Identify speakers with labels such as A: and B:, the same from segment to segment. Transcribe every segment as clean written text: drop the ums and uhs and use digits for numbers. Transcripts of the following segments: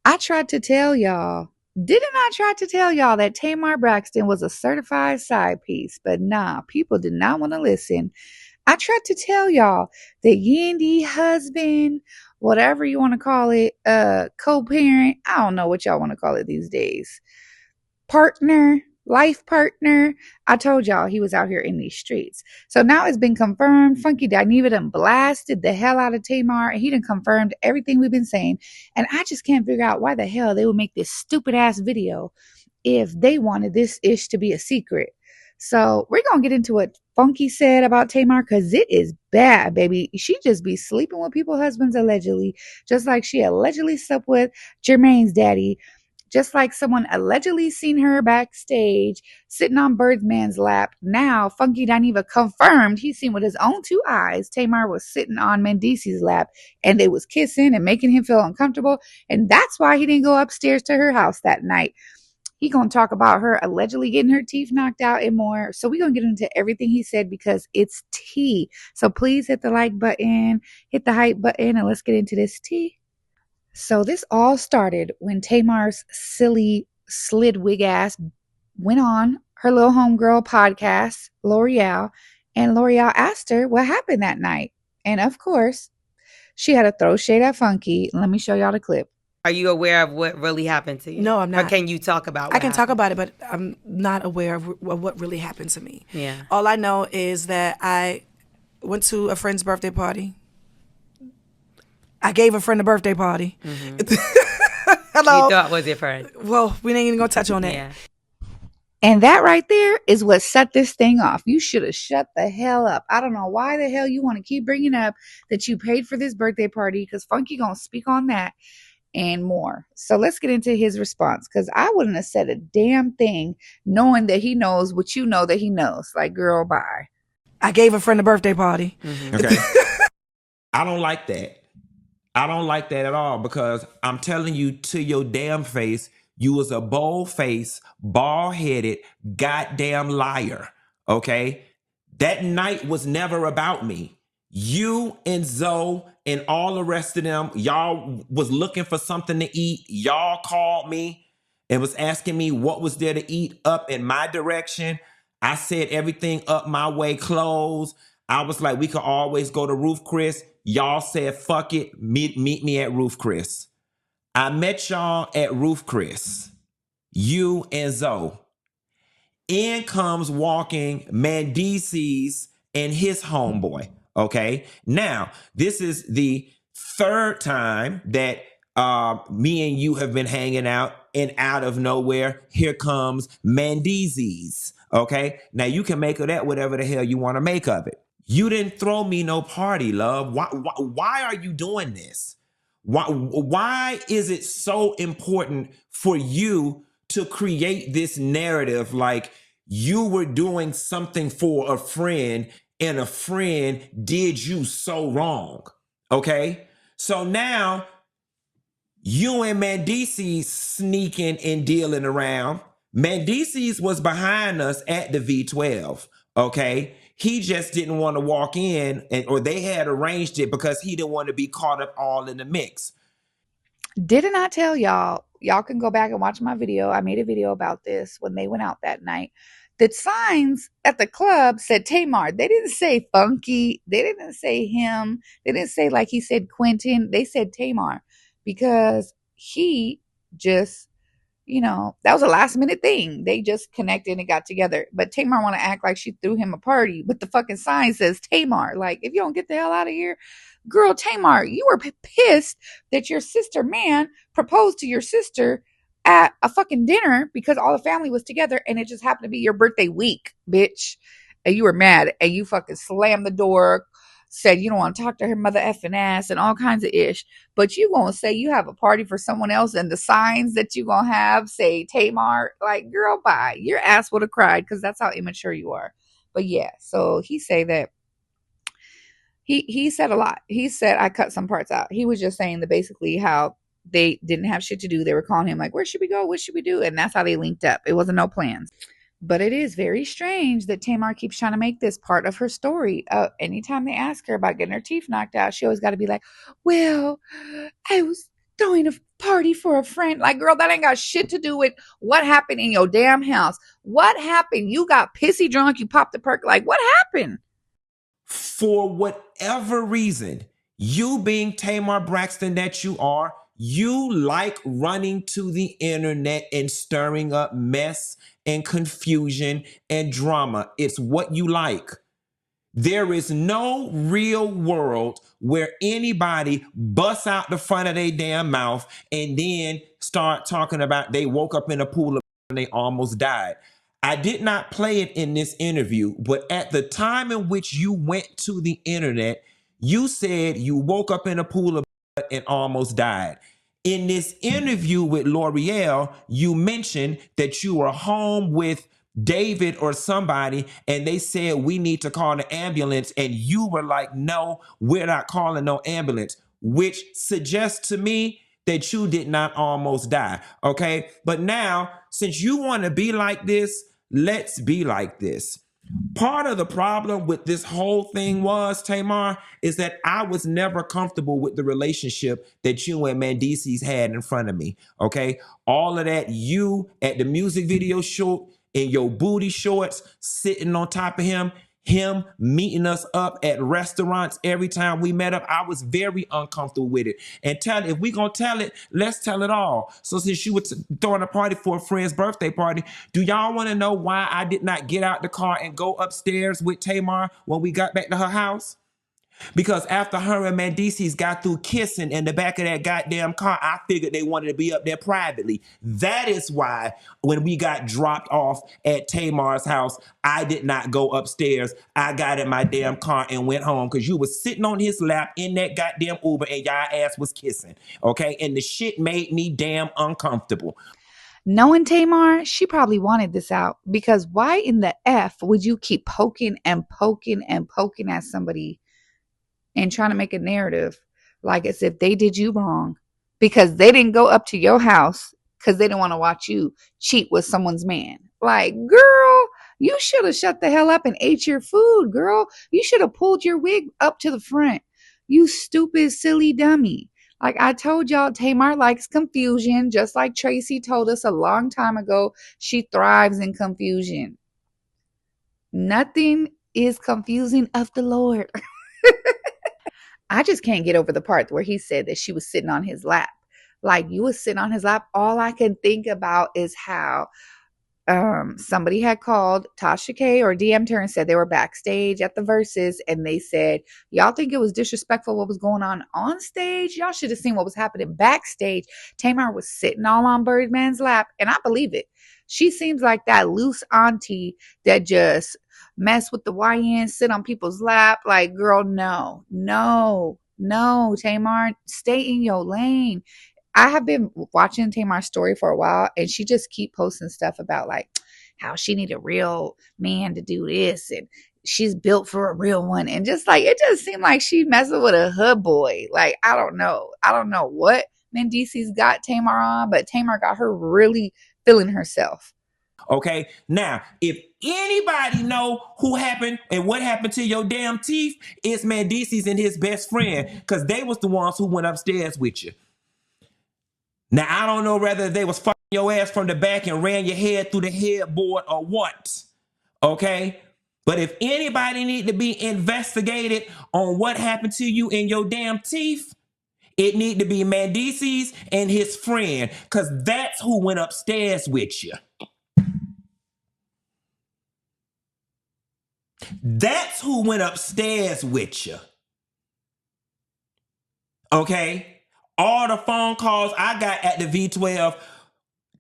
A: I tried to tell y'all, didn't I try to tell y'all that Tamar Braxton was a certified side piece? But nah, people did not want to listen. I tried to tell y'all that Yandy husband, whatever you want to call it, co-parent, I don't know what y'all want to call it these days. Partner, life partner. I told y'all he was out here in these streets. So now it's been confirmed. Funky Dineva done blasted the hell out of Tamar, and he done confirmed everything we've been saying. And I just can't figure out why the hell they would make this stupid ass video if they wanted this ish to be a secret. So we're gonna get into what Funky said about Tamar because it is bad, baby. She just be sleeping with people's husbands allegedly, just like she allegedly slept with Jermaine's daddy, just like someone allegedly seen her backstage sitting on Birdman's lap. Now, Funky Dineva confirmed he's seen with his own two eyes Tamar was sitting on Mendeecees' lap and they was kissing and making him feel uncomfortable. And that's why he didn't go upstairs to her house that night. He gonna talk about her allegedly getting her teeth knocked out and more. So we gonna get into everything he said because it's tea. So please hit the like button, hit the hype button, and let's get into this tea. So this all started when Tamar's silly slid wig ass went on her little homegirl podcast, L'Oreal, and L'Oreal asked her what happened that night. And of course, she had to throw shade at Funky. Let me show y'all the clip.
B: Are you aware of what really happened to you?
C: No, I'm not.
B: Or can you talk about
C: I can talk about it, but I'm not aware of what really happened to me.
B: Yeah.
C: All I know is that I went to a friend's birthday party. I gave a friend a birthday party.
B: Mm-hmm.
C: Hello.
B: You thought was your friend.
C: Well, we ain't even gonna touch on that.
B: Yeah.
A: And that right there is what set this thing off. You should have shut the hell up. I don't know why the hell you want to keep bringing up that you paid for this birthday party because Funky gonna speak on that and more. So let's get into his response because I wouldn't have said a damn thing knowing that he knows what you know that he knows. Like, girl, bye.
C: I gave a friend a birthday party.
B: Mm-hmm.
D: Okay. I don't like that. I don't like that at all because I'm telling you to your damn face, you was a bold-faced, bald-headed, goddamn liar, okay? That night was never about me. You and Zoe and all the rest of them, y'all was looking for something to eat. Y'all called me and was asking me what was there to eat up in my direction. I said everything up my way closed. I was like, we could always go to Roof Chris. Y'all said, fuck it, meet me at Roof Chris. I met y'all at Roof Chris. You and Zoe. In comes walking Mendeecees and his homeboy. Okay. Now, this is the third time that me and you have been hanging out, and out of nowhere, here comes Mendeecees. Okay. Now you can make of that whatever the hell you want to make of it. You didn't throw me no party, love. Why are you doing this? Why is it so important for you to create this narrative like you were doing something for a friend and a friend did you so wrong? Okay? So now you and Mendeecees sneaking and dealing around. Mendeecees was behind us at the V12. Okay? He just didn't want to walk in, or they had arranged it because he didn't want to be caught up all in the mix.
A: Didn't I tell y'all? Y'all can go back and watch my video. I made a video about this when they went out that night. The signs at the club said Tamar. They didn't say Funky. They didn't say him. They didn't say like he said Quentin. They said Tamar because he just, that was a last minute thing. They just connected and got together. But Tamar want to act like she threw him a party, but the fucking sign says Tamar. Like, if you don't get the hell out of here, girl, Tamar, you were pissed that your sister man proposed to your sister at a fucking dinner because all the family was together and it just happened to be your birthday week, bitch. And you were mad and you fucking slammed the door, said you don't want to talk to her mother effing ass and all kinds of ish. But you gonna say you have a party for someone else and the signs that you gonna have say Tamar. Like, girl, bye. Your ass would have cried because that's how immature you are. But yeah, so he say that he said a lot. He said I cut some parts out. He was just saying that basically how they didn't have shit to do. They were calling him like, where should we go? What should we do? And that's how they linked up. It wasn't no plans. But it is very strange that Tamar keeps trying to make this part of her story. Anytime they ask her about getting her teeth knocked out, she always got to be like, well, I was throwing a Party for a friend. Like, girl, that ain't got shit to do with what happened in your damn house. What happened? You got pissy drunk, you popped the perk. Like, what happened?
D: For whatever reason, you being Tamar Braxton that you are, you like running to the internet and stirring up mess and confusion and drama. It's what you like. There is no real world where anybody busts out the front of their damn mouth and then start talking about they woke up in a pool of and they almost died. I did not play it in this interview, but at the time in which you went to the internet, you said you woke up in a pool of and almost died. In this interview with L'Oreal, you mentioned that you were home with David or somebody, and they said we need to call an ambulance, and you were like, no, we're not calling no ambulance, which suggests to me that you did not almost die. Okay, but now since you want to be like this, let's be like this. Part of the problem with this whole thing was, Tamar, is that I was never comfortable with the relationship that you and Mendeecees had in front of me. Okay, all of that, you at the music video shoot in your booty shorts, sitting on top of him meeting us up at restaurants every time we met up. I was very uncomfortable with it. And if we gonna tell it, let's tell it all. So since you were throwing a party for a friend's birthday party, do y'all want to know why I did not get out the car and go upstairs with Tamar when we got back to her house? Because after her and Mendeecees got through kissing in the back of that goddamn car, I figured they wanted to be up there privately. That is why when we got dropped off at Tamar's house, I did not go upstairs. I got in my damn car and went home because you was sitting on his lap in that goddamn Uber and y'all ass was kissing. Okay? And the shit made me damn uncomfortable.
A: Knowing Tamar, she probably wanted this out, because why in the F would you keep poking and poking and poking at somebody and trying to make a narrative like as if they did you wrong because they didn't go up to your house because they didn't want to watch you cheat with someone's man? Like, girl, you should have shut the hell up and ate your food, girl. You should have pulled your wig up to the front. You stupid, silly dummy. Like I told y'all, Tamar likes confusion, just like Tracy told us a long time ago. She thrives in confusion. Nothing is confusing of the Lord. I just can't get over the part where he said that she was sitting on his lap. Like, you was sitting on his lap. All I can think about is how somebody had called Tasha K or DM'd her and said they were backstage at the Verses, and they said, y'all think it was disrespectful what was going on stage? Y'all should have seen what was happening backstage. Tamar was sitting all on Birdman's lap, and I believe it. She seems like that loose auntie that just mess with the YN, sit on people's lap. Like, girl, no, Tamar, stay in your lane. I have been watching Tamar's story for a while, and she just keep posting stuff about like how she need a real man to do this, and she's built for a real one, and just like it just seemed like she messing with a hood boy. Like, I don't know what Mendeecees got Tamar on, but Tamar got her really feeling herself.
D: Okay, now if anybody know who happened and what happened to your damn teeth, it's Mendeecees and his best friend, because they was the ones who went upstairs with you. Now I don't know whether they was fucking your ass from the back and ran your head through the headboard or what. Okay, but if anybody need to be investigated on what happened to you in your damn teeth, it need to be Mendeecees and his friend, because that's who went upstairs with you. That's who went upstairs with you. Okay? All the phone calls I got at the V12,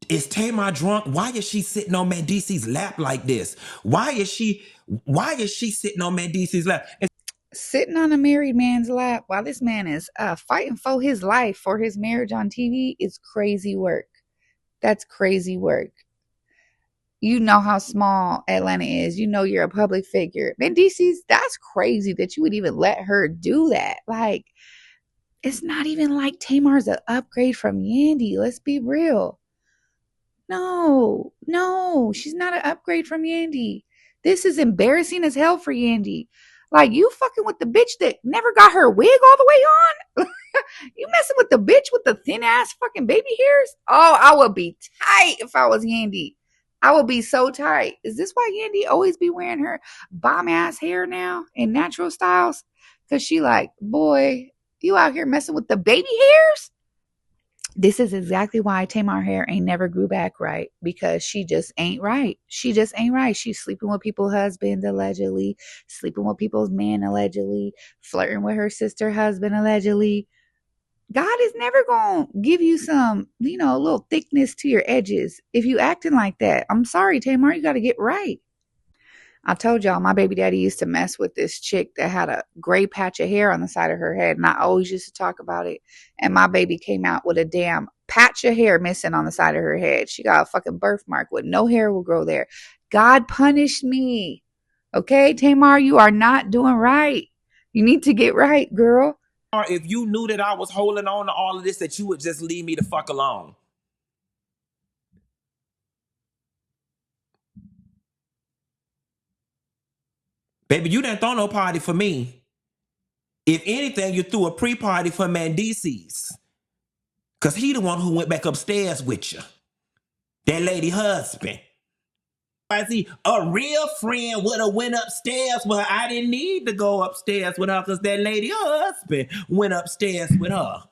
D: is Tamar drunk? Why is she sitting on Mendeecees' lap like this? Why is she sitting on Mendeecees' lap?
A: Sitting on a married man's lap while this man is fighting for his life, for his marriage on TV is crazy work. That's crazy work. You know how small Atlanta is. You know you're a public figure. Mendeecees, that's crazy that you would even let her do that. Like, it's not even like Tamar's an upgrade from Yandy. Let's be real. No, she's not an upgrade from Yandy. This is embarrassing as hell for Yandy. Like, you fucking with the bitch that never got her wig all the way on? You messing with the bitch with the thin ass fucking baby hairs? Oh, I would be tight if I was Yandy. I would be so tight. Is this why Yandy always be wearing her bomb ass hair now in natural styles? Cause she like, boy, you out here messing with the baby hairs? This is exactly why Tamar hair ain't never grew back right, because she just ain't right. She just ain't right. She's sleeping with people's husbands allegedly, sleeping with people's men allegedly, flirting with her sister husband allegedly. God is never going to give you some, a little thickness to your edges if you acting like that. I'm sorry, Tamar, you got to get right. I told y'all my baby daddy used to mess with this chick that had a gray patch of hair on the side of her head, and I always used to talk about it. And my baby came out with a damn patch of hair missing on the side of her head. She got a fucking birthmark with no hair will grow there. God punished me. Okay, Tamar, you are not doing right. You need to get right, girl.
D: Or if you knew that I was holding on to all of this, that you would just leave me the fuck alone. Baby, you didn't throw no party for me. If anything, you threw a pre-party for Mendeecees. Because he the one who went back upstairs with you. That lady husband. I see a real friend would have went upstairs with her. I didn't need to go upstairs with her because that lady husband went upstairs with her.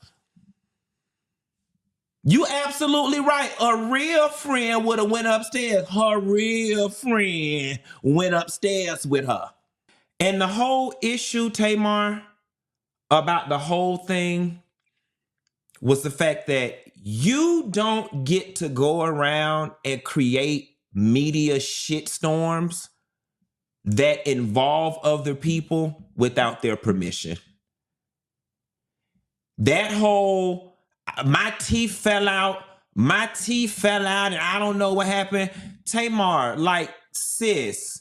D: You absolutely right. A real friend would have went upstairs. Her real friend went upstairs with her. And the whole issue, Tamar, about the whole thing was the fact that you don't get to go around and create media shitstorms that involve other people without their permission. That whole my teeth fell out, and I don't know what happened. Tamar, like, sis.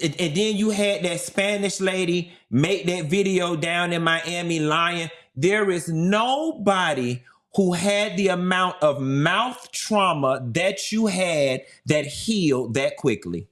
D: And then you had that Spanish lady make that video down in Miami lying. There is nobody who had the amount of mouth trauma that you had that healed that quickly.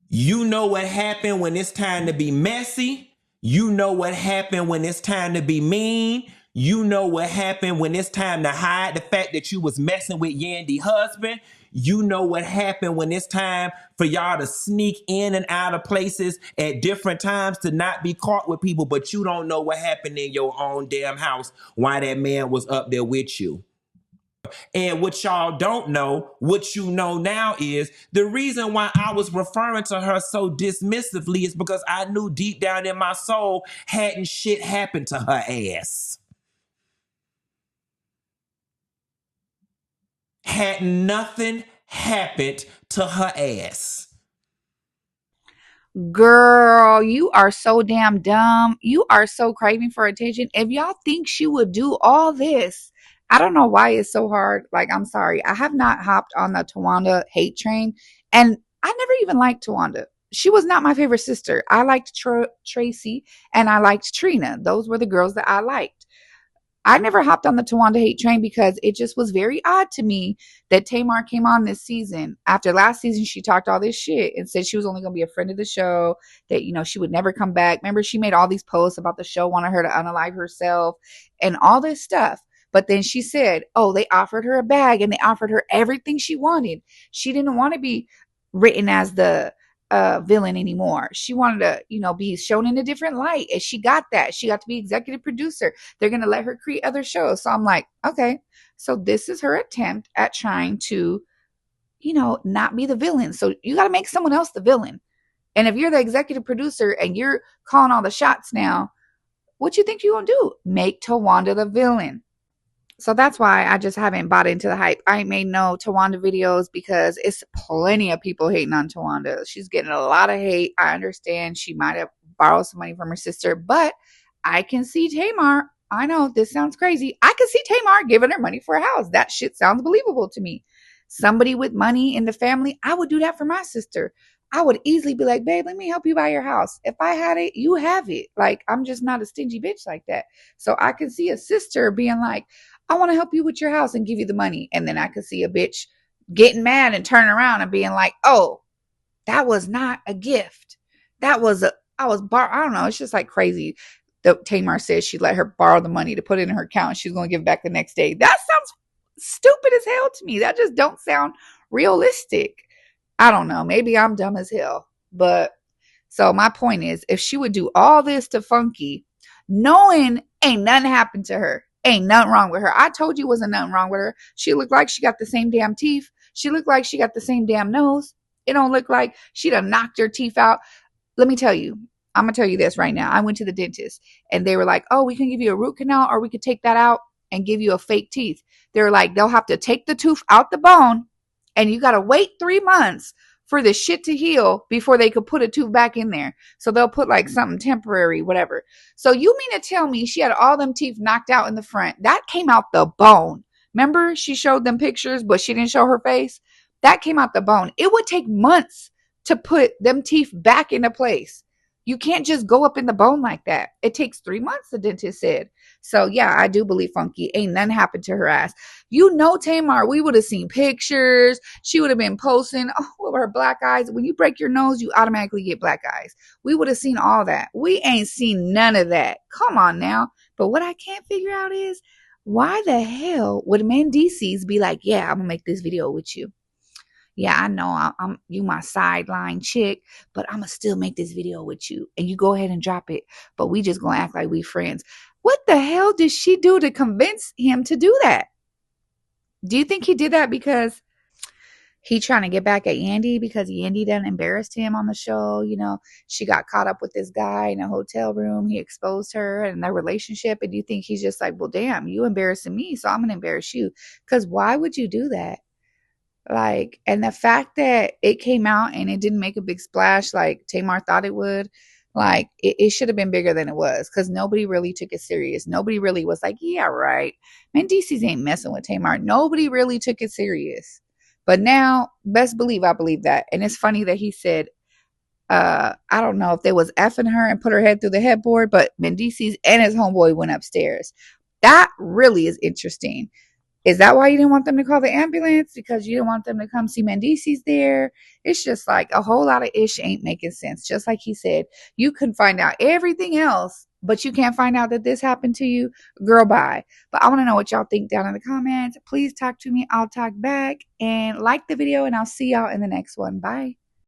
D: You know what happened when it's time to be messy. You know what happened when it's time to be mean. You know what happened when it's time to hide the fact that you was messing with Yandy husband. You know what happened when it's time for y'all to sneak in and out of places at different times to not be caught with people, but you don't know what happened in your own damn house while that man was up there with you. And what y'all don't know, what you know now is the reason why I was referring to her so dismissively is because I knew deep down in my soul hadn't shit happened to her ass. Had nothing happened to her ass.
A: Girl, you are so damn dumb. You are so craving for attention. If y'all think she would do all this, I don't know why it's so hard. Like, I'm sorry. I have not hopped on the Tawanda hate train. And I never even liked Tawanda. She was not my favorite sister. I liked Tracy and I liked Trina. Those were the girls that I liked. I never hopped on the Tawanda hate train because it just was very odd to me that Tamar came on this season. After last season, she talked all this shit and said she was only going to be a friend of the show, that, she would never come back. Remember, she made all these posts about the show, wanted her to unalive herself and all this stuff. But then she said, oh, they offered her a bag and they offered her everything she wanted. She didn't want to be written as the villain anymore. She wanted to, be shown in a different light. And she got that. She got to be executive producer. They're going to let her create other shows. So I'm like, okay, so this is her attempt at trying to, not be the villain. So you got to make someone else the villain. And if you're the executive producer and you're calling all the shots now, what you think you're going to do? Make Tawanda the villain. So that's why I just haven't bought into the hype. I ain't made no Tawanda videos because it's plenty of people hating on Tawanda. She's getting a lot of hate. I understand she might have borrowed some money from her sister, but I can see Tamar. I know this sounds crazy. I can see Tamar giving her money for a house. That shit sounds believable to me. Somebody with money in the family, I would do that for my sister. I would easily be like, babe, let me help you buy your house. If I had it, you have it. Like, I'm just not a stingy bitch like that. So I can see a sister being like, I want to help you with your house and give you the money. And then I could see a bitch getting mad and turning around and being like, oh, that was not a gift. That was I don't know. It's just like crazy. Tamar says she let her borrow the money to put it in her account. She's going to give it back the next day. That sounds stupid as hell to me. That just don't sound realistic. I don't know. Maybe I'm dumb as hell. But so my point is, if she would do all this to Funky, knowing ain't nothing happened to her, ain't nothing wrong with her. I told you wasn't nothing wrong with her. She looked like she got the same damn teeth. She looked like she got the same damn nose. It don't look like she done knocked her teeth out. Let me tell you, I'm going to tell you this right now. I went to the dentist and they were like, oh, we can give you a root canal or we could take that out and give you a fake teeth. They're like, they'll have to take the tooth out the bone and you got to wait 3 months for the shit to heal before they could put a tooth back in there. So they'll put like something temporary, whatever. So you mean to tell me she had all them teeth knocked out in the front? That came out the bone. Remember, she showed them pictures, but she didn't show her face. That came out the bone. It would take months to put them teeth back into place. You can't just go up in the bone like that. It takes 3 months, the dentist said. So yeah, I do believe Funky. Ain't nothing happened to her ass. You know, Tamar, we would have seen pictures. She would have been posting, oh, with her black eyes. When you break your nose, you automatically get black eyes. We would have seen all that. We ain't seen none of that. Come on now. But what I can't figure out is, why the hell would Mendeecees be like, yeah, I'm going to make this video with you? Yeah, I know I'm you my sideline chick, but I'm gonna still make this video with you. And you go ahead and drop it. But we just gonna act like we friends. What the hell did she do to convince him to do that? Do you think he did that because he trying to get back at Yandy because Yandy done embarrassed him on the show? You know, she got caught up with this guy in a hotel room. He exposed her and their relationship. And you think he's just like, well, damn, you embarrassing me, so I'm gonna embarrass you. Because why would you do that? Like, and the fact that it came out and it didn't make a big splash like Tamar thought it would, like, it should have been bigger than it was because nobody really took it serious. Nobody really was like, yeah, right. Mendeecees ain't messing with Tamar. Nobody really took it serious. But now, best believe I believe that. And it's funny that he said, I don't know if they was effing her and put her head through the headboard, but Mendeecees and his homeboy went upstairs. That really is interesting. Is that why you didn't want them to call the ambulance? Because you didn't want them to come see Mendeecees there? It's just like a whole lot of ish ain't making sense. Just like he said, you can find out everything else, but you can't find out that this happened to you. Girl, bye. But I want to know what y'all think down in the comments. Please talk to me. I'll talk back. And like the video, and I'll see y'all in the next one. Bye.